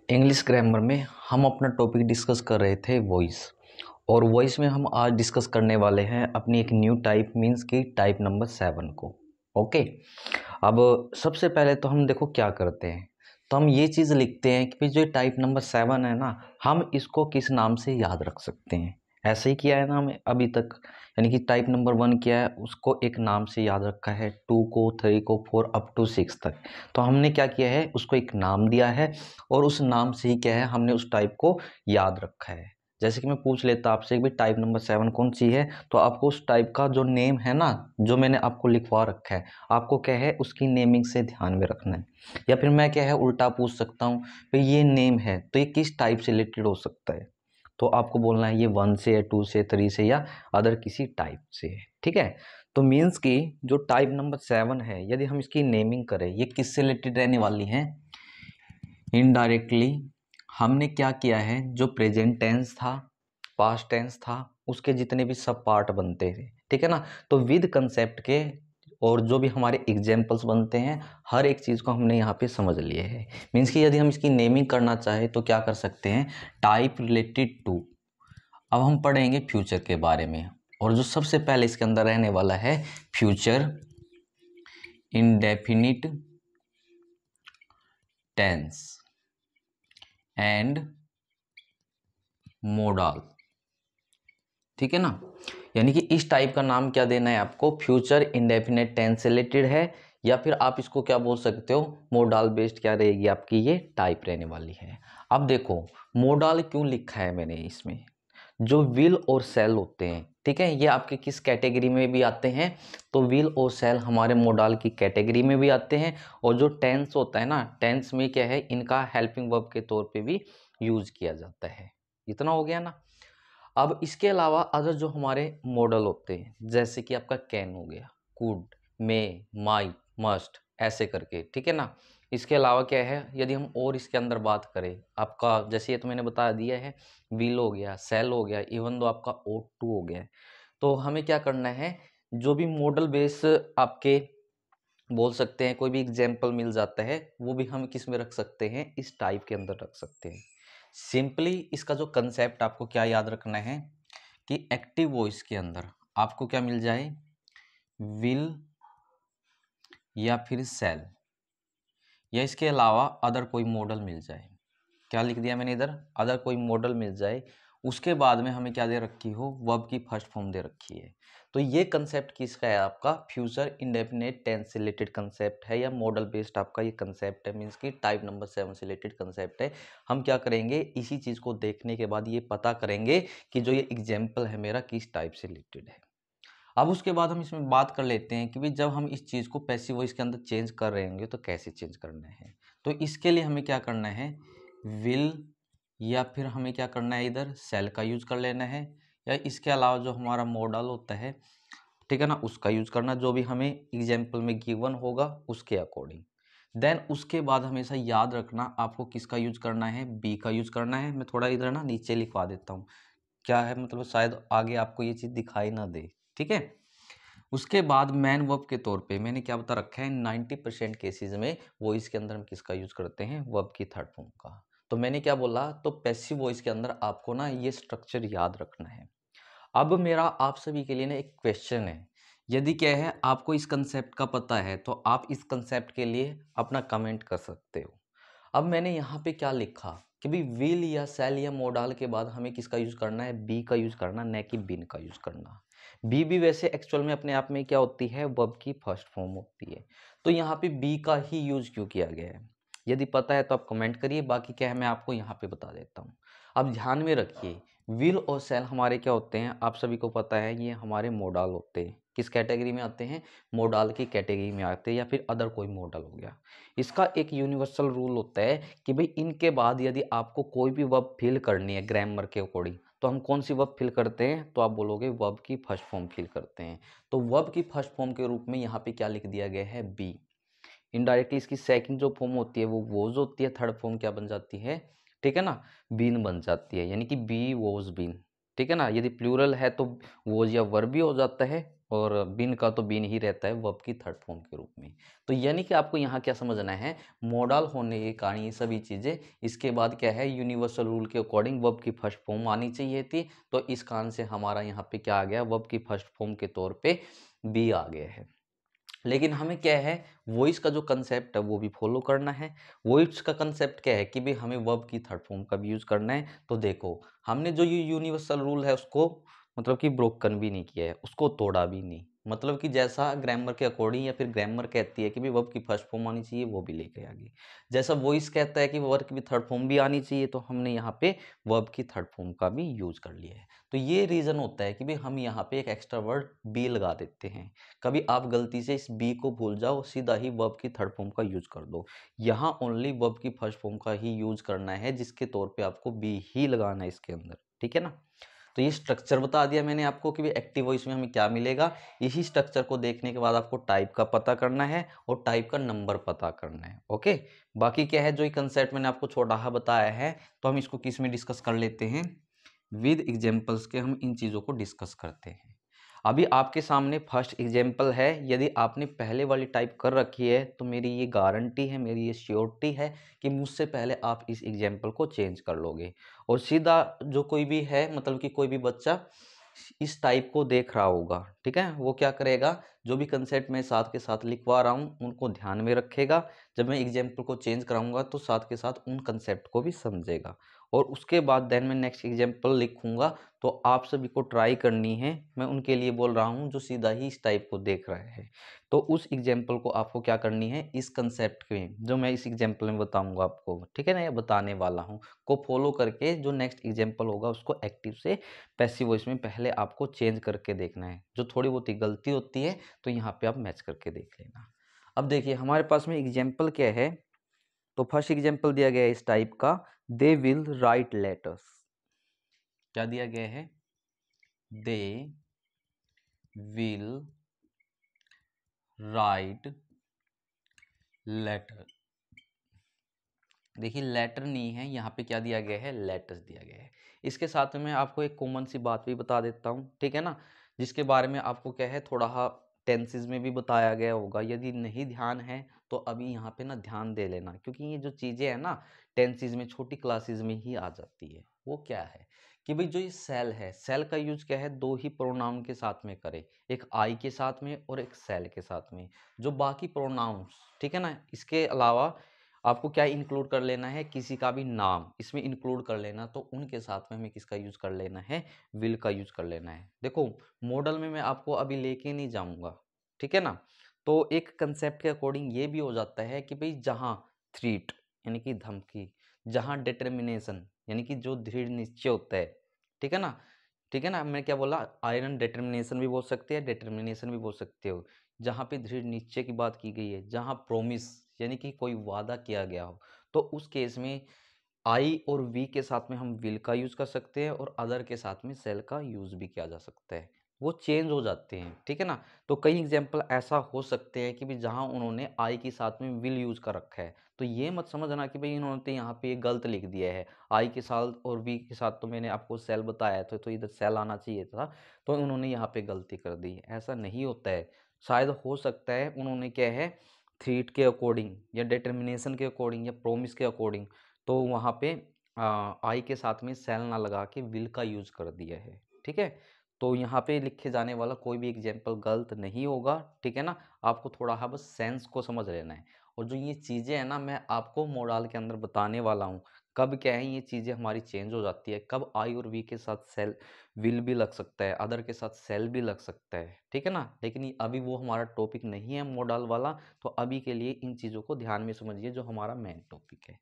English grammar में हम अपना टॉपिक डिस्कस कर रहे थे वॉइस। और वॉइस में हम आज डिस्कस करने वाले हैं अपनी एक न्यू टाइप मीन्स की टाइप नंबर 7 को। ओके, अब सबसे पहले तो हम देखो क्या करते हैं, तो हम ये चीज़ लिखते हैं कि जो टाइप नंबर 7 है ना, हम इसको किस नाम से याद रख सकते हैं। ऐसे ही किया है ना हमें अभी तक, यानी कि टाइप नंबर 1 किया है उसको एक नाम से याद रखा है, 2 को, 3 को, 4 अप टू 6 तक। तो हमने क्या किया है, उसको एक नाम दिया है और उस नाम से ही क्या है, हमने उस टाइप को याद रखा है। जैसे कि मैं पूछ लेता आपसे कि भाई टाइप नंबर 7 कौन सी है, तो आपको उस टाइप का जो नेम है ना, जो मैंने आपको लिखवा रखा है, आपको क्या है उसकी नेमिंग से ध्यान में रखना है। या फिर मैं क्या है उल्टा पूछ सकता हूँ, भाई ये नेम है तो ये किस टाइप से रिलेटेड हो सकता है, तो आपको बोलना है ये 1 से या 2 से 3 से या अदर किसी टाइप से है। ठीक है, तो मीन्स कि जो टाइप नंबर 7 है, यदि हम इसकी नेमिंग करें ये किससे रिलेटेड रहने वाली है, इनडायरेक्टली हमने क्या किया है, जो प्रेजेंट टेंस था, पास्ट टेंस था, उसके जितने भी सब पार्ट बनते थे, ठीक है ना, तो विद कंसेप्ट के और जो भी हमारे एग्जाम्पल्स बनते हैं, हर एक चीज़ को हमने यहाँ पे समझ लिए है। मीन्स कि यदि हम इसकी नेमिंग करना चाहे तो क्या कर सकते हैं, टाइप रिलेटेड टू। अब हम पढ़ेंगे फ्यूचर के बारे में, और जो सबसे पहले इसके अंदर रहने वाला है future indefinite tense and modal. ठीक है ना, यानी कि इस टाइप का नाम क्या देना है आपको, फ्यूचर इंडेफिनेट टेंस से रिलेटेड है, या फिर आप इसको क्या बोल सकते हो, मोडाल बेस्ड क्या रहेगी आपकी ये टाइप रहने वाली है। अब देखो मोडाल क्यों लिखा है मैंने इसमें, जो विल और सेल होते हैं, ठीक है, ये आपके किस कैटेगरी में भी आते हैं, तो विल और सेल हमारे मोडाल की कैटेगरी में भी आते हैं। और जो टेंस होता है ना, टेंस में क्या है, इनका हेल्पिंग वर्ब के तौर पे भी यूज किया जाता है। इतना हो गया ना। अब इसके अलावा अदर जो हमारे मॉडल होते हैं, जैसे कि आपका कैन हो गया, कुड, मे, माइट, मस्ट, ऐसे करके, ठीक है ना। इसके अलावा क्या है, यदि हम और इसके अंदर बात करें, आपका जैसे ये तो मैंने बता दिया है, विल हो गया, सेल हो गया, इवन दो आपका ओ टू हो गया है। तो हमें क्या करना है, जो भी मॉडल बेस आपके बोल सकते हैं, कोई भी एग्जाम्पल मिल जाता है, वो भी हम किस में रख सकते हैं, इस टाइप के अंदर रख सकते हैं। सिंपली इसका जो कंसेप्ट आपको क्या याद रखना है, कि एक्टिव वॉइस के अंदर आपको क्या मिल जाए, विल या फिर सेल, या इसके अलावा अदर कोई मॉडल मिल जाए। क्या लिख दिया मैंने इधर, अदर कोई मॉडल मिल जाए, उसके बाद में हमें क्या दे रखी हो, वर्ब की फर्स्ट फॉर्म दे रखी है। तो ये कंसेप्ट किसका है, आपका फ्यूचर इंडेफिनेट टेंस से रिलेटेड कंसेप्ट है, या मॉडल बेस्ड आपका ये कंसेप्ट है, मीन्स की टाइप नंबर 7 से रिलेटेड कंसेप्ट है। हम क्या करेंगे, इसी चीज़ को देखने के बाद ये पता करेंगे कि जो ये एग्जाम्पल है मेरा किस टाइप से रिलेटेड है। अब उसके बाद हम इसमें बात कर लेते हैं कि भाई जब हम इस चीज़ को पैसिव वॉइस के अंदर चेंज कर रहे होंगे तो कैसे चेंज करना है। तो इसके लिए हमें क्या करना है, विल या फिर हमें क्या करना है, इधर सेल का यूज कर लेना है, या इसके अलावा जो हमारा मॉडल होता है, ठीक है ना, उसका यूज करना, जो भी हमें एग्जाम्पल में गिवन होगा उसके अकॉर्डिंग। देन उसके बाद हमेशा याद रखना आपको किसका यूज करना है, बी का यूज करना है। मैं थोड़ा इधर ना नीचे लिखवा देता हूँ, क्या है मतलब शायद आगे आपको ये चीज़ दिखाई ना दे, ठीक है। उसके बाद मैन वर्ब के तौर पे मैंने क्या बता रखा है, 90% केसेस में वॉइस के अंदर हम किसका यूज करते हैं, वर्ब की थर्ड फॉर्म का। तो मैंने क्या बोला, तो पैसिव वॉइस के अंदर आपको ना ये स्ट्रक्चर याद रखना है। अब मेरा आप सभी के लिए ना एक क्वेश्चन है, यदि क्या है आपको इस कंसेप्ट का पता है तो आप इस कंसेप्ट के लिए अपना कमेंट कर सकते हो। अब मैंने यहाँ पे क्या लिखा कि भाई विल या सेल या मोडाल के बाद हमें किसका यूज करना है, बी का यूज करना, न कि बिन का यूज करना। बी भी वैसे एक्चुअल में अपने आप में क्या होती है, वर्ब की फर्स्ट फॉर्म होती है। तो यहाँ पे बी का ही यूज क्यों किया गया है, यदि पता है तो आप कमेंट करिए, बाकी क्या है मैं आपको यहाँ पे बता देता हूँ। अब ध्यान में रखिए, विल और सेल हमारे क्या होते हैं, आप सभी को पता है, ये हमारे मोडाल होते हैं। किस कैटेगरी में आते हैं, मोडाल की कैटेगरी में आते हैं, या फिर अदर कोई मॉडल हो गया। इसका एक यूनिवर्सल रूल होता है कि भाई इनके बाद यदि आपको कोई भी वर्ब फिल करनी है ग्रामर के अकॉर्डिंग, तो हम कौन सी वर्ब फिल करते हैं, तो आप बोलोगे वर्ब की फर्स्ट फॉर्म फिल करते हैं। तो वर्ब की फर्स्ट फॉर्म के रूप में यहाँ पे क्या लिख दिया गया है, बी। इनडायरेक्टली इसकी सेकंड जो फॉर्म होती है वो वोज होती है, थर्ड फॉर्म क्या बन जाती है, ठीक है ना, बीन बन जाती है, यानी कि बी वोज बीन। ठीक है ना, यदि प्लूरल है तो वोज या वर्ब भी हो जाता है, और बीन का तो बीन ही रहता है वर्ब की थर्ड फॉर्म के रूप में। तो यानी कि आपको यहाँ क्या समझना है, मॉडल होने के कारण ये सभी चीज़ें, इसके बाद क्या है, यूनिवर्सल रूल के अकॉर्डिंग वर्ब की फर्स्ट फॉर्म आनी चाहिए थी, तो इस कारण से हमारा यहाँ पे क्या आ गया, वर्ब की फर्स्ट फॉर्म के तौर पे बी आ गया है। लेकिन हमें क्या है, वॉइस का जो कंसेप्ट है वो भी फॉलो करना है। वॉइस का कंसेप्ट क्या है कि भाई हमें वर्ब की थर्ड फॉर्म का भी यूज़ करना है। तो देखो, हमने जो ये यूनिवर्सल रूल है उसको मतलब कि ब्रोकन भी नहीं किया है, उसको तोड़ा भी नहीं। मतलब कि जैसा ग्रामर के अकॉर्डिंग या फिर ग्रामर कहती है कि भाई वर्ब की फर्स्ट फॉर्म आनी चाहिए, वो भी लेके आ गई। जैसा वॉइस कहता है कि वर्ब की थर्ड फॉर्म भी आनी चाहिए, तो हमने यहाँ पे वर्ब की थर्ड फॉर्म का भी यूज़ कर लिया है। तो ये रीज़न होता है कि भाई हम यहाँ पे एक एक्स्ट्रा वर्ड बी लगा देते हैं। कभी आप गलती से इस बी को भूल जाओ, सीधा ही वर्ब की थर्ड फॉर्म का यूज कर दो। यहाँ ओनली वर्ब की फर्स्ट फॉर्म का ही यूज करना है, जिसके तौर पे आपको बी ही लगाना है इसके अंदर, ठीक है ना। तो ये स्ट्रक्चर बता दिया मैंने आपको कि एक्टिव वॉइस में हमें क्या मिलेगा। इसी स्ट्रक्चर को देखने के बाद आपको टाइप का पता करना है और टाइप का नंबर पता करना है। ओके, बाकी क्या है, जो ये कंसेप्ट मैंने आपको छोटा बताया है, तो हम इसको किस में डिस्कस कर लेते हैं, विद एग्जाम्पल्स के हम इन चीज़ों को डिस्कस करते हैं। अभी आपके सामने फर्स्ट एग्जाम्पल है। यदि आपने पहले वाली टाइप कर रखी है तो मेरी ये गारंटी है, मेरी ये श्योरिटी है कि मुझसे पहले आप इस एग्जाम्पल को चेंज कर लोगे। और सीधा जो कोई भी है, मतलब कि कोई भी बच्चा इस टाइप को देख रहा होगा, ठीक है, वो क्या करेगा, जो भी कंसेप्ट मैं साथ के साथ लिखवा रहा हूँ उनको ध्यान में रखेगा। जब मैं एग्जाम्पल को चेंज कराऊंगा तो साथ के साथ उन कंसेप्ट को भी समझेगा। और उसके बाद देन मैं नेक्स्ट एग्जाम्पल लिखूंगा। तो आप सभी को ट्राई करनी है, मैं उनके लिए बोल रहा हूँ जो सीधा ही इस टाइप को देख रहे हैं। तो उस एग्जाम्पल को आपको क्या करनी है, इस कंसेप्ट के जो मैं इस एग्जाम्पल में बताऊंगा आपको, ठीक है ना, या बताने वाला हूँ, को फॉलो करके जो नेक्स्ट एग्जाम्पल होगा उसको एक्टिव से पैसिव वॉइस में पहले आपको चेंज करके देखना है। जो थोड़ी बहुत ही गलती होती है तो यहाँ पे आप मैच करके देख लेना। अब देखिए हमारे पास में एग्जाम्पल क्या है। तो फर्स्ट एग्जाम्पल दिया गया है इस टाइप का, दे विल राइट लेटर्स। क्या दिया गया है, दे विल राइट लेटर। देखिए लेटर नहीं है यहाँ पे, क्या दिया गया है, लेटर्स दिया गया है। इसके साथ में मैं आपको एक कॉमन सी बात भी बता देता हूँ, ठीक है ना, जिसके बारे में आपको क्या है, थोड़ा टेंसेस में भी बताया गया होगा। यदि नहीं ध्यान है तो अभी यहाँ पे ना ध्यान दे लेना, क्योंकि ये जो चीज़ें हैं ना टेंसेस में छोटी क्लासेस में ही आ जाती है। वो क्या है कि भाई जो ये सेल है, सेल का यूज क्या है, दो ही प्रोनाउन के साथ में करें, एक आई के साथ में और एक सेल के साथ में। जो बाकी प्रोनाउंस, ठीक है ना, इसके अलावा आपको क्या इंक्लूड कर लेना है, किसी का भी नाम इसमें इंक्लूड कर लेना। तो उनके साथ में हमें किसका यूज कर लेना है, विल का यूज कर लेना है। देखो मॉडल में मैं आपको अभी लेके नहीं जाऊंगा, ठीक है ना। तो एक कंसेप्ट के अकॉर्डिंग ये भी हो जाता है कि भाई जहाँ थ्रीट यानी कि धमकी, जहाँ डिटर्मिनेशन यानी कि जो दृढ़ निश्चय होता है, ठीक है ना, ठीक है ना, मैं क्या बोला, आयरन डिटर्मिनेशन भी बोल सकते हैं, डिटर्मिनेशन भी बोल सकते हो। जहाँ पे दृढ़ निश्चय की बात की गई है, जहाँ प्रोमिस यानी कि कोई वादा किया गया हो, तो उस केस में आई और वी के साथ में हम विल का यूज कर सकते हैं और अदर के साथ में सेल का यूज भी किया जा सकता है। वो चेंज हो जाते हैं, ठीक है ना। तो कई एग्जाम्पल ऐसा हो सकते हैं कि भी जहां उन्होंने आई के साथ में विल यूज कर रखा है, तो ये मत समझना कि भाई इन्होंने तो यहाँ पे ये गलत लिख दिया है, आई के साथ और वी के साथ तो मैंने आपको सेल बताया था, तो इधर सेल आना चाहिए था, तो उन्होंने यहाँ पे गलती कर दी। ऐसा नहीं होता है। शायद हो सकता है उन्होंने क्या है, थ्रीट के अकॉर्डिंग या डिटर्मिनेशन के अकॉर्डिंग या प्रोमिस के अकॉर्डिंग, तो वहाँ पे आई के साथ में सेल ना लगा के विल का यूज कर दिया है, ठीक है। तो यहाँ पे लिखे जाने वाला कोई भी एग्जाम्पल गलत नहीं होगा, ठीक है ना। आपको थोड़ा बस सेंस को समझ लेना है। और जो ये चीज़ें हैं ना, मैं आपको मॉडल के अंदर बताने वाला हूँ, कब क्या है ये चीज़ें हमारी चेंज हो जाती है, कब आई और वी के साथ सेल विल भी लग सकता है, अदर के साथ सेल भी लग सकता है, ठीक है ना। लेकिन अभी वो हमारा टॉपिक नहीं है मॉडल वाला। तो अभी के लिए इन चीज़ों को ध्यान में समझिए जो हमारा मेन टॉपिक है।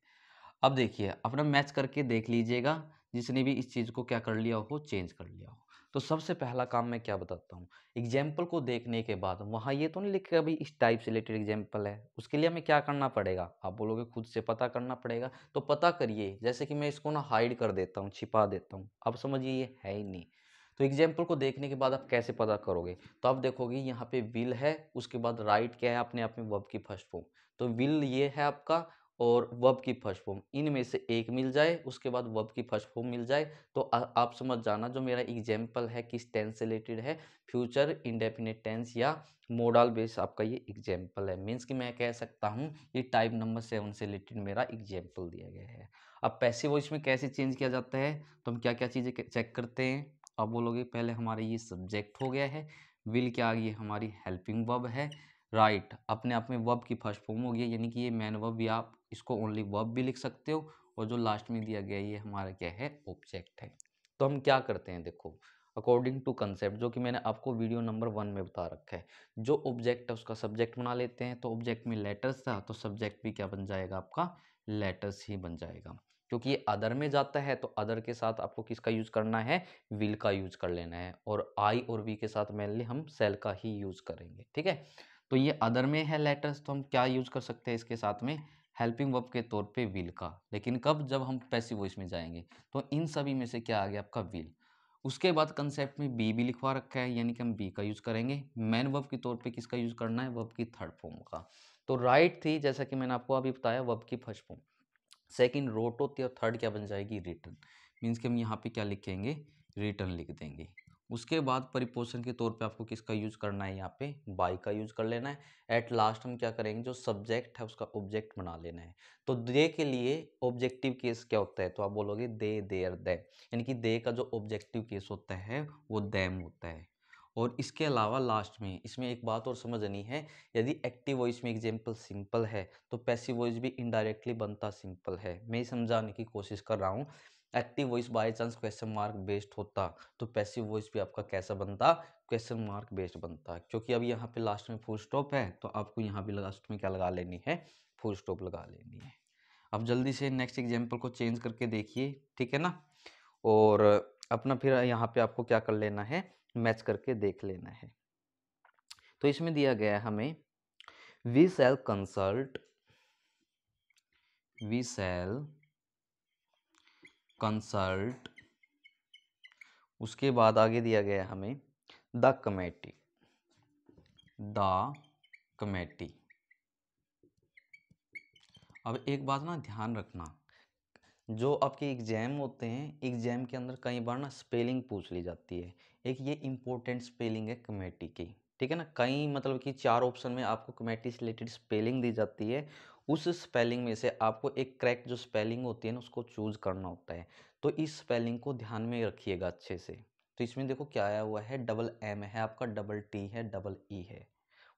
अब देखिए अपना मैच करके देख लीजिएगा, जिसने भी इस चीज़ को क्या कर लिया हो, चेंज कर लिया हो। तो सबसे पहला काम मैं क्या बताता हूँ, एग्जाम्पल को देखने के बाद वहाँ ये तो नहीं लिखेगा भाई इस टाइप से रिलेटेड एग्जाम्पल है, उसके लिए हमें क्या करना पड़ेगा, आप बोलोगे खुद से पता करना पड़ेगा। तो पता करिए, जैसे कि मैं इसको ना हाइड कर देता हूँ, छिपा देता हूँ, अब समझिए ये है ही नहीं। तो एग्जाम्पल को देखने के बाद आप कैसे पता करोगे, तो आप देखोगे यहाँ पे विल है, उसके बाद राइट क्या है, अपने आप में वर्ब की फर्स्ट फॉर्म। तो विल ये है आपका, और वर्ब की फर्स्ट फॉर्म, इनमें से एक मिल जाए, उसके बाद वर्ब की फर्स्ट फॉर्म मिल जाए, तो आप समझ जाना जो मेरा एग्जाम्पल है किस टेंस से रिलेटेड है, फ्यूचर इंडेफिनिट टेंस या मोडल बेस आपका ये एग्जाम्पल है। मीन्स कि मैं कह सकता हूँ ये टाइप नंबर 7 से रिलेटेड मेरा एग्जाम्पल दिया गया है। अब पैसिव वॉइस में कैसे चेंज किया जाता है, तो हम क्या क्या चीज़ें चेक करते हैं। आप बोलोगे पहले हमारे ये सब्जेक्ट हो गया है, विल क्या आ गई हमारी हेल्पिंग वर्ब है, राइट अपने आप में वर्ब की फर्स्ट फॉर्म हो गई, यानी कि ये मैन वर्ब या आप इसको ओनली वर्ब भी लिख सकते हो, और जो लास्ट में दिया गया ये हमारा क्या है, ऑब्जेक्ट है। तो हम क्या करते हैं, देखो अकॉर्डिंग टू कंसेप्ट जो कि मैंने आपको वीडियो नंबर 1 में बता रखा है, जो ऑब्जेक्ट है उसका सब्जेक्ट बना लेते हैं। तो ऑब्जेक्ट में लेटर्स था तो सब्जेक्ट भी क्या बन जाएगा आपका, लेटर्स ही बन जाएगा। क्योंकि ये अदर में जाता है तो अदर के साथ आपको किसका यूज करना है, विल का यूज कर लेना है, और आई और वी के साथ मेनली हम सेल का ही यूज करेंगे, ठीक है। तो ये अदर में है लेटर्स, तो हम क्या यूज कर सकते हैं इसके साथ में, हेल्पिंग वर्ब के तौर पे विल का। लेकिन कब, जब हम पैसिव वॉइस में जाएंगे। तो इन सभी में से क्या आ गया आपका, विल। उसके बाद कंसेप्ट में बी भी लिखवा रखा है, यानी कि हम बी का यूज करेंगे। मैन वर्ब के तौर पे किसका यूज करना है, वर्ब की थर्ड फॉर्म का। तो राइट थी, जैसा कि मैंने आपको अभी बताया, वर्ब की फर्स्ट फॉर्म। सेकंड रोट होती है और थर्ड क्या बन जाएगी, रिटर्न। मीन्स कि हम यहाँ पे क्या लिखेंगे, रिटर्न लिख देंगे। उसके बाद परिपोषण के तौर पे आपको किसका यूज करना है, यहाँ पे बाई का यूज कर लेना है। एट लास्ट हम क्या करेंगे, जो सब्जेक्ट है उसका ऑब्जेक्ट बना लेना है। तो दे के लिए ऑब्जेक्टिव केस क्या होता है, तो आप बोलोगे दे, देयर, देम, यानी कि दे का जो ऑब्जेक्टिव केस होता है वो देम होता है। और इसके अलावा लास्ट में इसमें एक बात और समझनी है, यदि एक्टिव वॉइस में एग्जाम्पल सिंपल है तो पैसिव वॉइस भी इनडायरेक्टली बनता सिंपल है। मैं समझाने की कोशिश कर रहा हूँ। Active voice by chance question mark based होता तो पैसिव वॉइस भी आपका कैसा बनता, क्वेश्चन मार्क बेस्ड बनता। क्योंकि अब यहाँ पे लास्ट में फुल स्टॉप है तो आपको यहाँ भी लास्ट में क्या लगा लेनी है, फुल स्टॉप लगा लेनी है। अब जल्दी से नेक्स्ट एग्जाम्पल को चेंज करके देखिए, ठीक है ना। और अपना फिर यहाँ पे आपको क्या कर लेना है, मैच करके देख लेना है। तो इसमें दिया गया है हमें, we shall consult, we shall consult, उसके बाद आगे दिया गया है हमें द कमेटी, द कमेटी। अब एक बात ना ध्यान रखना, जो आपके एग्जाम होते हैं, एग्जाम के अंदर कई बार ना स्पेलिंग पूछ ली जाती है। एक ये इंपॉर्टेंट स्पेलिंग है कमेटी की, ठीक है ना। कई मतलब कि 4 ऑप्शन में आपको कमेटी से रिलेटेड स्पेलिंग दी जाती है। उस स्पेलिंग में से आपको एक करेक्ट जो स्पेलिंग होती है ना उसको चूज करना होता है। तो इस स्पेलिंग को ध्यान में रखिएगा अच्छे से। तो इसमें देखो क्या आया हुआ है, डबल एम है आपका, डबल टी है, डबल ई है।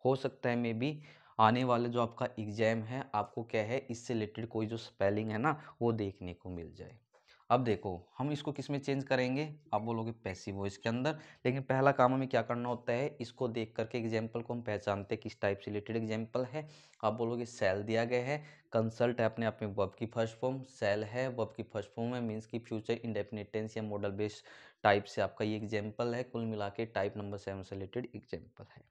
हो सकता है मे बी आने वाले जो आपका एग्जाम है आपको क्या है, इससे रिलेटेड कोई जो स्पेलिंग है ना वो देखने को मिल जाए। अब देखो हम इसको किस में चेंज करेंगे, आप बोलोगे पैसिव वॉइस के अंदर। लेकिन पहला काम हमें क्या करना होता है, इसको देख करके एग्जाम्पल को हम पहचानते हैं किस टाइप से रिलेटेड एग्जाम्पल है। आप बोलोगे सेल दिया गया है, कंसल्ट है अपने आप में वर्ब की फर्स्ट फॉर्म, सेल है वर्ब की फर्स्ट फॉर्म है, मीन्स की फ्यूचर इंडेफिनिट टेंस या मॉडल बेस्ड टाइप से आपका ये एग्जाम्पल है। कुल मिला के टाइप नंबर 7 से रिलेटेड एग्जाम्पल है।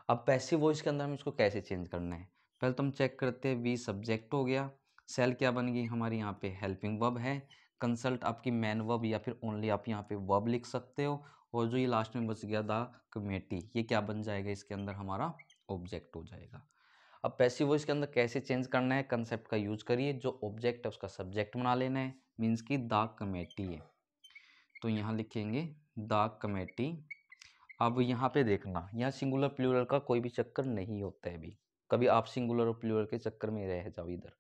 अब पैसिव वॉइस के अंदर हम इसको कैसे चेंज करना है, पहले तो हम चेक करते हैं। वी सब्जेक्ट हो गया, सेल क्या बन गई हमारी यहाँ पे, हेल्पिंग वर्ब है, कंसल्ट आपकी मैन वर्ब या फिर ओनली आप यहाँ पे वर्ब लिख सकते हो, और जो ये लास्ट में बच गया द कमेटी, ये क्या बन जाएगा इसके अंदर हमारा ऑब्जेक्ट हो जाएगा। अब पैसिव वॉइस के अंदर कैसे चेंज करना है, कंसेप्ट का यूज करिए, जो ऑब्जेक्ट है उसका सब्जेक्ट बना लेना है, मीन्स की द कमेटी है। तो यहाँ लिखेंगे द कमेटी। अब यहाँ पे देखना, यहाँ सिंगुलर प्लूरल का कोई भी चक्कर नहीं होता है अभी, कभी आप सिंगुलर और प्लूरल के चक्कर में रह जाओ इधर।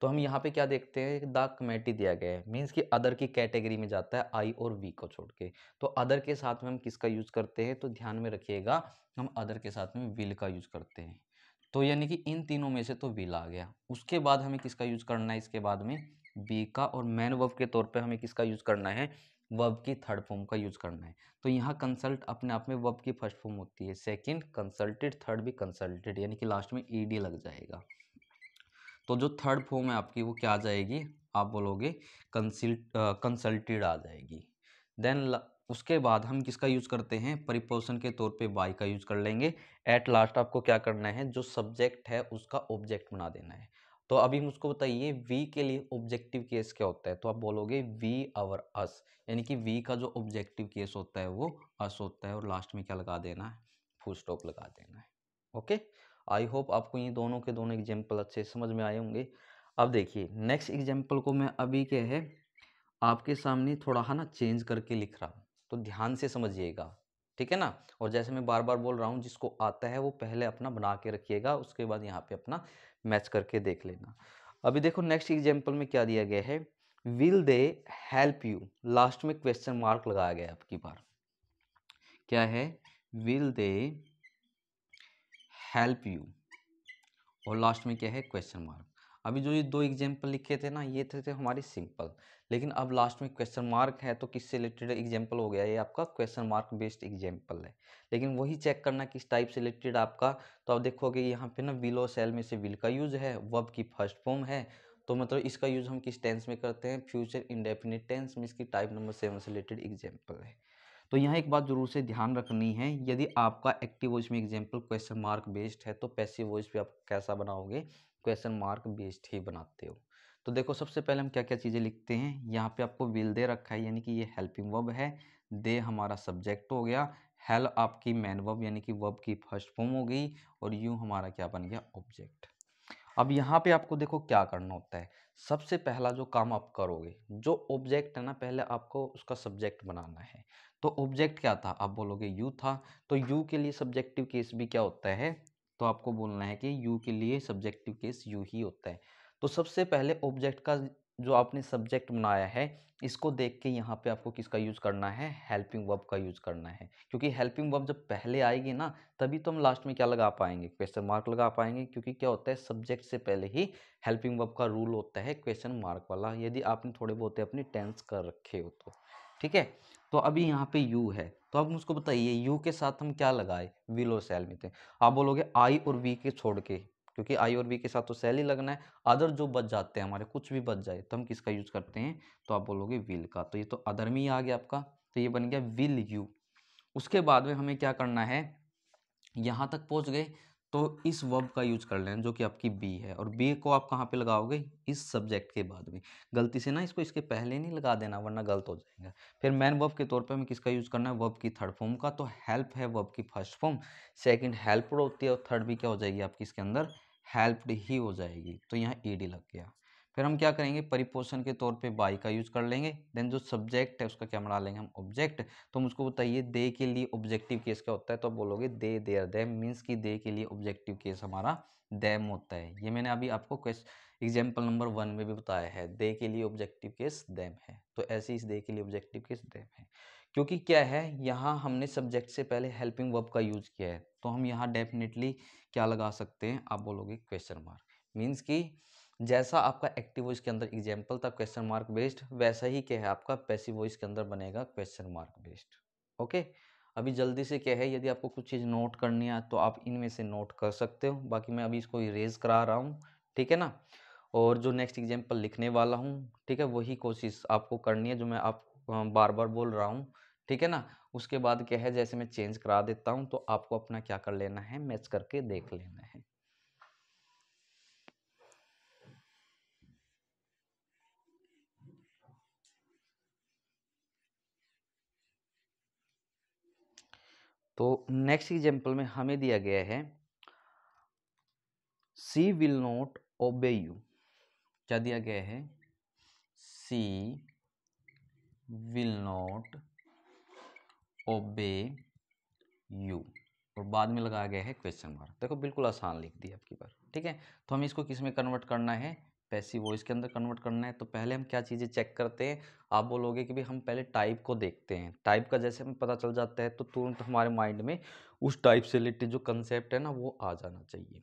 तो हम यहाँ पे क्या देखते हैं, द कमेटी दिया गया है, मीन्स कि अदर की कैटेगरी में जाता है आई और वी को छोड़ के। तो अदर के साथ में हम किसका यूज करते हैं, तो ध्यान में रखिएगा हम अदर के साथ में विल का यूज करते हैं। तो यानी कि इन तीनों में से तो विल आ गया। उसके बाद हमें किसका यूज करना है, इसके बाद में बी का, और मैन वर्ब के तौर पे हमें किसका यूज करना है, वर्ब की थर्ड फॉर्म का यूज करना है। तो यहाँ कंसल्ट अपने आप में वर्ब की फर्स्ट फॉर्म होती है, सेकंड कंसल्टेड, थर्ड भी कंसल्टेड, यानी कि लास्ट में ईडी लग जाएगा। तो जो थर्ड फॉर्म है आपकी वो क्या आ जाएगी, आप बोलोगे कंसल्टेड आ जाएगी। देन उसके बाद हम किसका यूज करते हैं, परिपोषण के तौर पे बाय का यूज कर लेंगे। एट लास्ट आपको क्या करना है, जो सब्जेक्ट है उसका ऑब्जेक्ट बना देना है। तो अभी मुझको बताइए वी के लिए ऑब्जेक्टिव केस क्या होता है, तो आप बोलोगे वी आवर अस, यानी कि वी का जो ऑब्जेक्टिव केस होता है वो अस होता है, और लास्ट में क्या लगा देना है, फुल स्टॉप लगा देना है। ओके, आई होप आपको ये दोनों के दोनों एग्जाम्पल अच्छे समझ में आए होंगे। अब देखिए नेक्स्ट एग्जाम्पल को मैं अभी क्या है आपके सामने थोड़ा है ना चेंज करके लिख रहा हूँ, तो ध्यान से समझिएगा, ठीक है ना। और जैसे मैं बार बार बोल रहा हूँ, जिसको आता है वो पहले अपना बना के रखिएगा, उसके बाद यहाँ पे अपना मैच करके देख लेना। अभी देखो नेक्स्ट एग्जाम्पल में क्या दिया गया है, will they help you, last में क्वेश्चन मार्क लगाया गया आपकी बार, क्या है, विल दे हेल्प यू और लास्ट में क्या है क्वेश्चन मार्क। अभी जो ये दो एग्जाम्पल लिखे थे ना, ये थे हमारे सिंपल, लेकिन अब लास्ट में क्वेश्चन मार्क है तो किससे रिलेटेड एग्जाम्पल हो गया, ये आपका क्वेश्चन मार्क बेस्ड एग्जाम्पल है। लेकिन वही चेक करना किस टाइप से रिलेटेड आपका, तो आप देखोगे यहाँ पे ना विल और शैल में से विल का यूज है, वर्ब की फर्स्ट फॉर्म है, तो मतलब इसका यूज हम किस टेंस में करते हैं, फ्यूचर इंडेफिनिट टेंस में, इसकी टाइप नंबर 7 से रिलेटेड एग्जाम्पल है। तो यहाँ एक बात जरूर से ध्यान रखनी है, यदि आपका एक्टिव वॉइस में एग्जाम्पल क्वेश्चन मार्क बेस्ड है तो पैसिव वॉइस पे आप कैसा बनाओगे, क्वेश्चन मार्क बेस्ड ही बनाते हो। तो देखो सबसे पहले हम क्या क्या चीज़ें लिखते हैं, यहाँ पे आपको विल दे रखा है यानी कि ये हेल्पिंग वर्ब है, दे हमारा सब्जेक्ट हो गया, हेल्प आपकी मैन वर्ब यानी कि वर्ब की फर्स्ट फॉर्म हो गई, और यू हमारा क्या बन गया, ऑब्जेक्ट। अब यहाँ पे आपको देखो क्या करना होता है, सबसे पहला जो काम आप करोगे, जो ऑब्जेक्ट है ना पहले आपको उसका सब्जेक्ट बनाना है। तो ऑब्जेक्ट क्या था, आप बोलोगे यू था, तो यू के लिए सब्जेक्टिव केस भी क्या होता है, तो आपको बोलना है कि यू के लिए सब्जेक्टिव केस यू ही होता है। तो सबसे पहले ऑब्जेक्ट का जो आपने सब्जेक्ट बनाया है, इसको देख के यहाँ पे आपको किसका यूज करना है, हेल्पिंग वर्ब का यूज करना है, क्योंकि हेल्पिंग वर्ब जब पहले आएगी ना तभी तो हम लास्ट में क्या लगा पाएंगे, क्वेश्चन मार्क लगा पाएंगे, क्योंकि क्या होता है सब्जेक्ट से पहले ही हेल्पिंग वर्ब का रूल होता है क्वेश्चन मार्क वाला, यदि आपने थोड़े बहुत अपनी टेंस कर रखे हो तो, ठीक है। तो अभी यहाँ पे यू है, तो अब मुझको बताइए यू के साथ हम क्या लगाए, विल और सेल में थे। आप बोलोगे आई और वी के छोड़ के, क्योंकि आई और वी के साथ तो सेल ही लगना है, अदर जो बच जाते हैं हमारे, कुछ भी बच जाए तो हम किसका यूज करते हैं, तो आप बोलोगे विल का, तो ये तो अदर में ही आ गया आपका, तो ये बन गया विल यू। उसके बाद में हमें क्या करना है, यहाँ तक पहुँच गए तो इस वर्ब का यूज कर लेना जो कि आपकी बी है, और बी को आप कहाँ पे लगाओगे, इस सब्जेक्ट के बाद में, गलती से ना इसको इसके पहले नहीं लगा देना वरना गलत हो जाएगा। फिर मैन वर्ब के तौर पे हमें किसका यूज करना है, वर्ब की थर्ड फॉर्म का, तो हेल्प है वर्ब की फर्स्ट फॉर्म, सेकंड हेल्प्ड होती है, और थर्ड भी क्या हो जाएगी आपकी इसके अंदर, हेल्प्ड ही हो जाएगी, तो यहाँ ईडी लग गया। फिर हम क्या करेंगे, परिपोषण के तौर पे बाई का यूज कर लेंगे, देन जो सब्जेक्ट है उसका क्या बना लेंगे हम, ऑब्जेक्ट। तो मुझको बताइए दे के लिए ऑब्जेक्टिव केस क्या होता है, तो आप बोलोगे दे देयर देम, मीन्स कि दे के लिए ऑब्जेक्टिव केस हमारा देम होता है। ये मैंने अभी आपको एग्जाम्पल नंबर 1 में भी बताया है, दे के लिए ऑब्जेक्टिव केस देम है, तो ऐसे इस दे के लिए ऑब्जेक्टिव केस देम है। क्योंकि क्या है यहाँ हमने सब्जेक्ट से पहले हेल्पिंग वर्ब का यूज किया है, तो हम यहाँ डेफिनेटली क्या लगा सकते हैं, आप बोलोगे क्वेश्चन मार्क, मीन्स कि जैसा आपका एक्टिव वॉइस के अंदर एग्जाम्पल था क्वेश्चन मार्क बेस्ड, वैसा ही क्या है आपका पैसिव वॉइस के अंदर बनेगा क्वेश्चन मार्क बेस्ड। ओके, अभी जल्दी से क्या है, यदि आपको कुछ चीज़ नोट करनी है तो आप इनमें से नोट कर सकते हो, बाकी मैं अभी इसको इरेज करा रहा हूँ, ठीक है ना। और जो नेक्स्ट एग्जाम्पल लिखने वाला हूँ, ठीक है, वही कोशिश आपको करनी है जो मैं आप बार बार बोल रहा हूँ, ठीक है ना। उसके बाद क्या है, जैसे मैं चेंज करा देता हूँ तो आपको अपना क्या कर लेना है, मैच करके देख लेना है। तो नेक्स्ट एग्जाम्पल में हमें दिया गया है सी विल नॉट ओबे यू, क्या दिया गया है, सी विल नॉट ओबे यू, और बाद में लगाया गया है क्वेश्चन मार्क। देखो बिल्कुल आसान लिख दिया आपकी बार, ठीक है। तो हमें इसको किस में कन्वर्ट करना है, पैसिव वॉइस के अंदर कन्वर्ट करना है। तो पहले हम क्या चीज़ें चेक करते हैं, आप बोलोगे कि भाई हम पहले टाइप को देखते हैं, टाइप का जैसे हमें पता चल जाता है तो तुरंत हमारे माइंड में उस टाइप से रिलेटेड जो कंसेप्ट है ना वो आ जाना चाहिए।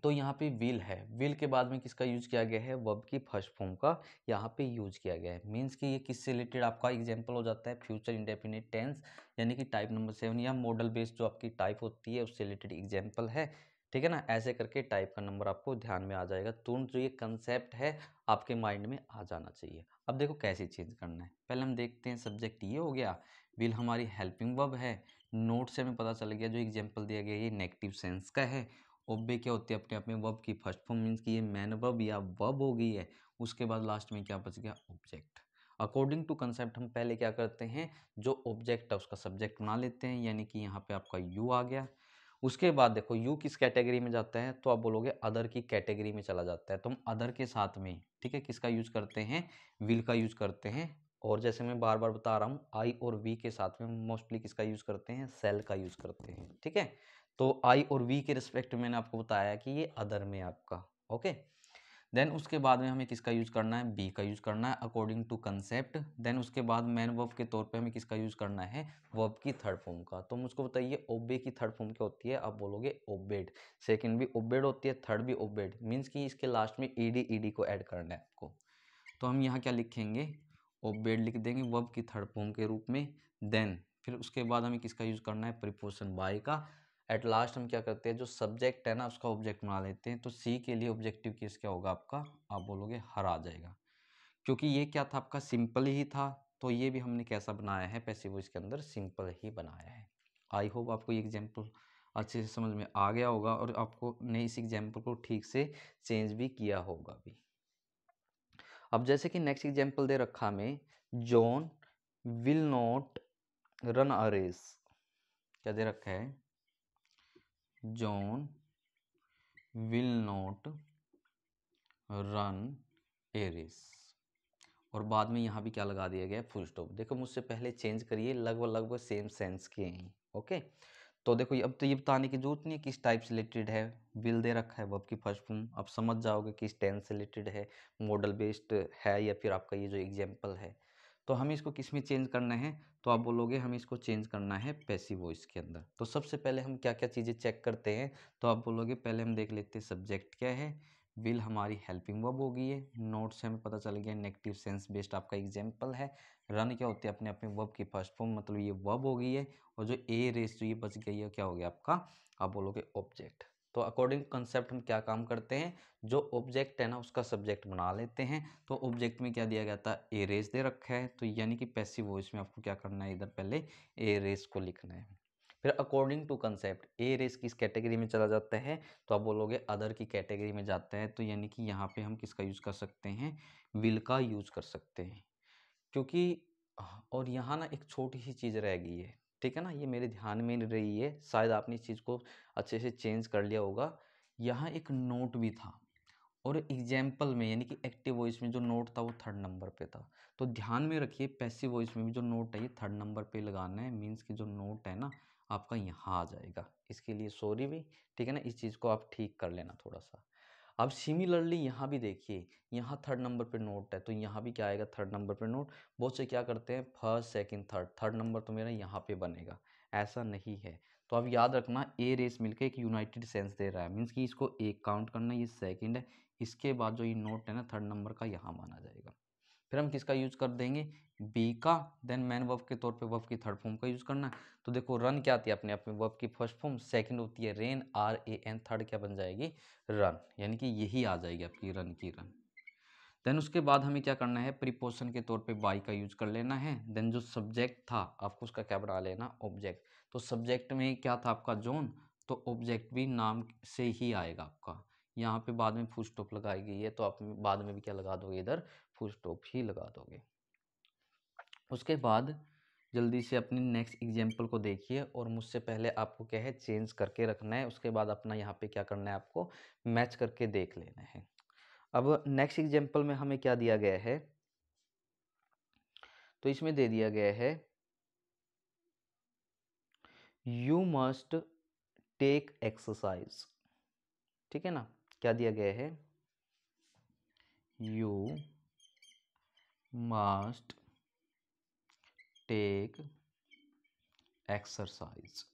तो यहाँ पे विल है, विल के बाद में किसका यूज किया गया है, वर्ब की फर्स्ट फॉर्म का यहाँ पे यूज किया गया है, मीन्स कि ये किससे रिलेटेड आपका एग्जांपल हो जाता है, फ्यूचर इंडेफिनिट टेंस यानी कि टाइप नंबर 7 या मॉडल बेस्ड जो आपकी टाइप होती है उससे रिलेटेड एग्जांपल है, ठीक है ना। ऐसे करके टाइप का नंबर आपको ध्यान में आ जाएगा, तुरंत जो ये कंसेप्ट है आपके माइंड में आ जाना चाहिए। अब देखो कैसे चेंज करना है, पहले हम देखते हैं सब्जेक्ट ये हो गया, विल हमारी हेल्पिंग वर्ब है, नोट से हमें पता चल गया जो एग्जाम्पल दिया गया ये नेगेटिव सेंस का है, ओबे क्या होती है अपने आप में वर्ब की फर्स्ट फॉर्म, मीन्स कि ये मैन वर्ब या वर्ब हो गई है, उसके बाद लास्ट में क्या बच गया, ऑब्जेक्ट। अकॉर्डिंग टू कंसेप्ट हम पहले क्या करते हैं, जो ऑब्जेक्ट है उसका सब्जेक्ट बना लेते हैं, यानी कि यहाँ पे आपका यू आ गया, उसके बाद देखो यू किस कैटेगरी में जाता है, तो आप बोलोगे अदर की कैटेगरी में चला जाता है। तो हम अदर के साथ में, ठीक है, किसका यूज करते हैं, विल का यूज करते हैं। और जैसे मैं बार बार बता रहा हूँ, आई और वी के साथ में मोस्टली किसका यूज करते हैं, सेल का यूज करते हैं, ठीक है। तो आई और वी के रिस्पेक्ट में मैंने आपको बताया कि ये अदर में आपका, ओके। देन उसके बाद में हमें किसका यूज करना है, बी का यूज करना है अकॉर्डिंग टू कंसेप्ट। देन उसके बाद मैन वर्ब के तौर पे हमें किसका यूज करना है, वर्ब की थर्ड फॉर्म का। तो मुझको बताइए ओबे की थर्ड फॉर्म क्या होती है, आप बोलोगे ओबेड। सेकंड भी ओबेड होती है, थर्ड भी ओबेड, मीन्स कि इसके लास्ट में ईडी को ऐड करना है आपको। तो हम यहाँ क्या लिखेंगे, ओबेड लिख देंगे वर्ब की थर्ड फॉर्म के रूप में। देन फिर उसके बाद हमें किसका यूज करना है, प्रीपोजिशन बाय का। एट लास्ट हम क्या करते हैं, जो सब्जेक्ट है ना उसका ऑब्जेक्ट बना लेते हैं। तो सी के लिए ऑब्जेक्टिव केस क्या होगा आपका, आप बोलोगे हर आ जाएगा, क्योंकि ये क्या था आपका, सिंपल ही था। तो ये भी हमने कैसा बनाया है, पैसिव वॉइस के अंदर सिंपल ही बनाया है। आई होप आपको ये एग्जाम्पल अच्छे से समझ में आ गया होगा और आपको ने इस एग्जाम्पल को ठीक से चेंज भी किया होगा भी। अब जैसे कि नेक्स्ट एग्जाम्पल दे रखा हमें, John will not run a race. क्या दे रखा है, John will not run a race. और बाद में यहाँ भी क्या लगा दिया गया है, फुल स्टॉप। देखो मुझसे पहले चेंज करिए, लगभग लगभग सेम सेंस के हैं, ओके। तो देखो अब तो ये बताने की जरूरत नहीं है किस टाइप से रिलेटेड है, विल दे रखा है वर्ब की फर्स्ट फॉर्म, आप समझ जाओगे किस टेंस से रिलेटेड है, मॉडल बेस्ड है या फिर आपका ये जो एग्जाम्पल है। तो हमें इसको किस में चेंज करना है, तो आप बोलोगे हमें इसको चेंज करना है पैसिव वॉइस के अंदर। तो सबसे पहले हम क्या क्या चीज़ें चेक करते हैं, तो आप बोलोगे पहले हम देख लेते हैं सब्जेक्ट क्या है, विल हमारी हेल्पिंग वर्ब हो गई है, नोट से हमें पता चल गया नेगेटिव सेंस बेस्ड आपका एग्जाम्पल है। रन क्या होती है, अपने अपने वर्ब की फर्स्ट फॉर्म, मतलब ये वर्ब हो गई है। और जो ए रेस जो ये बच गई है क्या हो गया आपका, आप बोलोगे ऑब्जेक्ट। तो अकॉर्डिंग कंसेप्ट हम क्या काम करते हैं, जो ऑब्जेक्ट है ना उसका सब्जेक्ट बना लेते हैं। तो ऑब्जेक्ट में क्या दिया गया था, ए रेस दे रखा है, तो यानी कि पैसिव वॉइस में आपको क्या करना है, इधर पहले ए रेस को लिखना है। फिर according to concept a race किस कैटेगरी में चला जाता है, तो आप बोलोगे अदर की कैटेगरी में जाता है। तो यानी कि यहाँ पे हम किसका यूज़ कर सकते हैं, विल का यूज़ कर सकते हैं। क्योंकि और यहाँ ना एक छोटी सी चीज़ रह गई है, ठीक है ना, ये मेरे ध्यान में नहीं रही है, शायद आपने इस चीज़ को अच्छे से चेंज कर लिया होगा। यहाँ एक नोट भी था और एग्जाम्पल में यानी कि एक्टिव वॉइस में जो नोट था वो थर्ड नंबर पे था। तो ध्यान में रखिए पैसिव वॉइस में भी जो नोट है ये थर्ड नंबर पे लगाना है, मीन्स कि जो नोट है ना आपका यहाँ आ जाएगा। इसके लिए सॉरी भी, ठीक है ना, इस चीज़ को आप ठीक कर लेना थोड़ा सा। अब सिमिलरली यहाँ भी देखिए, यहाँ थर्ड नंबर पे नोट है, तो यहाँ भी क्या आएगा, थर्ड नंबर पे नोट। बहुत से क्या करते हैं first second third, third number तो मेरा यहाँ पे बनेगा, ऐसा नहीं है। तो अब याद रखना ए रेस मिलकर एक यूनाइटेड सेंस दे रहा है, मीन्स कि इसको एक काउंट करना, ये सेकंड है, इसके बाद जो ये नोट है ना थर्ड नंबर का यहाँ माना जाएगा। फिर हम किसका यूज कर देंगे, बी का। देन मैन वर्ब के तौर पे वर्ब की थर्ड फॉर्म का यूज करना है। तो देखो रन क्या आती है अपने आप में, वर्ब की फर्स्ट फॉर्म, सेकंड होती है रेन, RAN, थर्ड क्या बन जाएगी, रन, यानी कि यही आ जाएगी आपकी रन की रन। देन उसके बाद हमें क्या करना है, प्रीपोजिशन के तौर पे बाई का यूज कर लेना है। देन जो सब्जेक्ट था आपको उसका क्या बना लेना, ऑब्जेक्ट। तो सब्जेक्ट में क्या था आपका जॉन, तो ऑब्जेक्ट भी नाम से ही आएगा आपका। यहाँ पे बाद में फुल स्टॉप लगाई गई है, तो आप बाद में भी क्या लगा दोगे, इधर फुल स्टॉप ही लगा दोगे। उसके बाद जल्दी से अपनी नेक्स्ट एग्जाम्पल को देखिए, और मुझसे पहले आपको क्या है, चेंज करके रखना है। उसके बाद अपना यहाँ पे क्या करना है, आपको मैच करके देख लेना है। अब नेक्स्ट एग्जाम्पल में हमें क्या दिया गया है, तो इसमें दे दिया गया है यू मस्ट टेक एक्सरसाइज, ठीक है ना। क्या दिया गया है, यू मस्ट टेक एक्सरसाइज।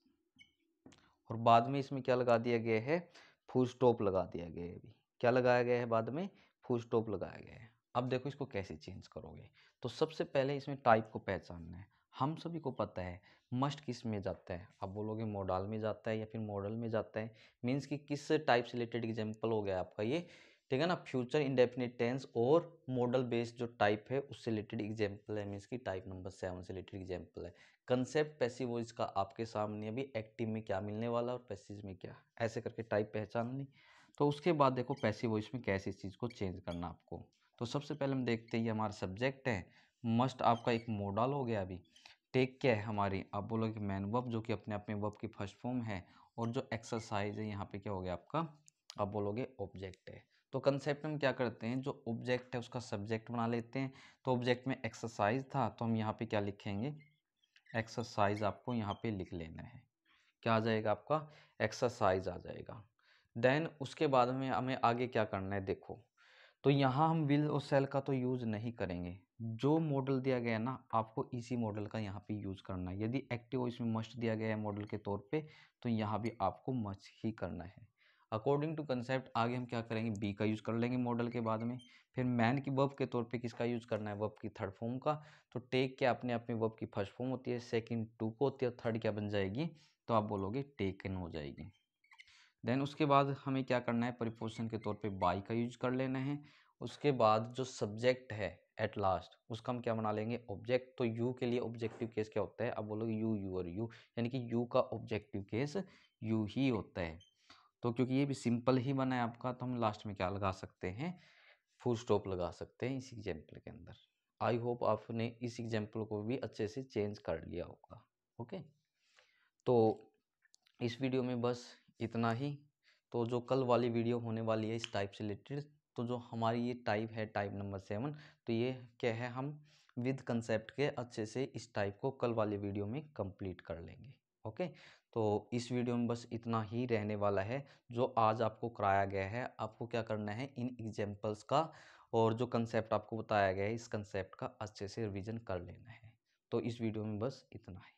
और बाद में इसमें क्या लगा दिया गया है, फुल स्टॉप लगा दिया गया है। अभी क्या लगाया गया है, बाद में फुल स्टॉप लगाया गया है। अब देखो इसको कैसे चेंज करोगे, तो सबसे पहले इसमें टाइप को पहचानना है। हम सभी को पता है मस्ट किस में जाता है, आप बोलोगे मॉडल में जाता है या फिर मॉडल में जाता है, मीन्स कि किस टाइप से रिलेटेड एग्जाम्पल हो गया आपका ये, ठीक है ना। फ्यूचर इंडेफिनिट टेंस और मॉडल बेस्ड जो टाइप है उससे रिलेटेड एग्जाम्पल है, मीन्स की टाइप नंबर 7 से रिलेटेड एग्जाम्पल है। कंसेप्ट पैसिव वॉइस का आपके सामने अभी एक्टिव में क्या मिलने वाला और पैसिव में क्या, ऐसे करके टाइप पहचान ली। तो उसके बाद देखो पैसिव वॉइस में कैसे इस चीज़ को चेंज करना आपको। तो सबसे पहले हम देखते हैं हमारा सब्जेक्ट है, मस्ट आपका एक मॉडल हो गया। अभी टेक क्या है हमारी, आप बोलोगे मैन वर्ब जो कि अपने आप में वर्ब की फर्स्ट फॉर्म है, और जो एक्सरसाइज है यहाँ पे क्या हो गया आपका, आप बोलोगे ऑब्जेक्ट है। तो कंसेप्ट में क्या करते हैं, जो ऑब्जेक्ट है उसका सब्जेक्ट बना लेते हैं। तो ऑब्जेक्ट में एक्सरसाइज था तो हम यहाँ पे क्या लिखेंगे, एक्सरसाइज आपको यहाँ पे लिख लेना है। क्या आ जाएगा आपका, एक्सरसाइज आ जाएगा। देन उसके बाद में हमें आगे क्या करना है, देखो तो यहाँ हम विल और सेल का तो यूज़ नहीं करेंगे। जो मॉडल दिया गया है ना, आपको इसी मॉडल का यहाँ पे यूज़ करना है। यदि एक्टिव इसमें मस्ट दिया गया है मॉडल के तौर पे, तो यहाँ भी आपको मस्ट ही करना है। अकॉर्डिंग टू कंसेप्ट आगे हम क्या करेंगे, बी का यूज़ कर लेंगे मॉडल के बाद में। फिर मैन की वर्ब के तौर पे किसका यूज़ करना है, वर्ब की थर्ड फॉर्म का। तो टेक क्या अपने आप में वर्ब की फर्स्ट फॉर्म होती है, सेकंड टू को होती है, थर्ड क्या बन जाएगी, तो आप बोलोगे टेकन हो जाएगी। देन उसके बाद हमें क्या करना है, प्रीपोजिशन के तौर पे बाई का यूज कर लेना है। उसके बाद जो सब्जेक्ट है एट लास्ट, उसका हम क्या बना लेंगे, ऑब्जेक्ट। तो यू के लिए ऑब्जेक्टिव केस क्या होता है, अब बोलोगे यू, यू और यू, यानी कि यू का ऑब्जेक्टिव केस यू ही होता है। तो क्योंकि ये भी सिंपल ही बना है आपका, तो हम लास्ट में क्या लगा सकते हैं, फुल स्टॉप लगा सकते हैं इस एग्जाम्पल के अंदर। आई होप आपने इस एग्जाम्पल को भी अच्छे से चेंज कर लिया होगा। ओके, तो इस वीडियो में बस इतना ही। तो जो कल वाली वीडियो होने वाली है इस टाइप से रिलेटेड, तो जो हमारी ये टाइप है टाइप नंबर 7, तो ये क्या है, हम विद कंसेप्ट के अच्छे से इस टाइप को कल वाली वीडियो में कंप्लीट कर लेंगे। ओके, तो इस वीडियो में बस इतना ही रहने वाला है। जो आज आपको कराया गया है, आपको क्या करना है, इन एग्जाम्पल्स का और जो कंसेप्ट आपको बताया गया है, इस कंसेप्ट का अच्छे से रिविजन कर लेना है। तो इस वीडियो में बस इतना ही।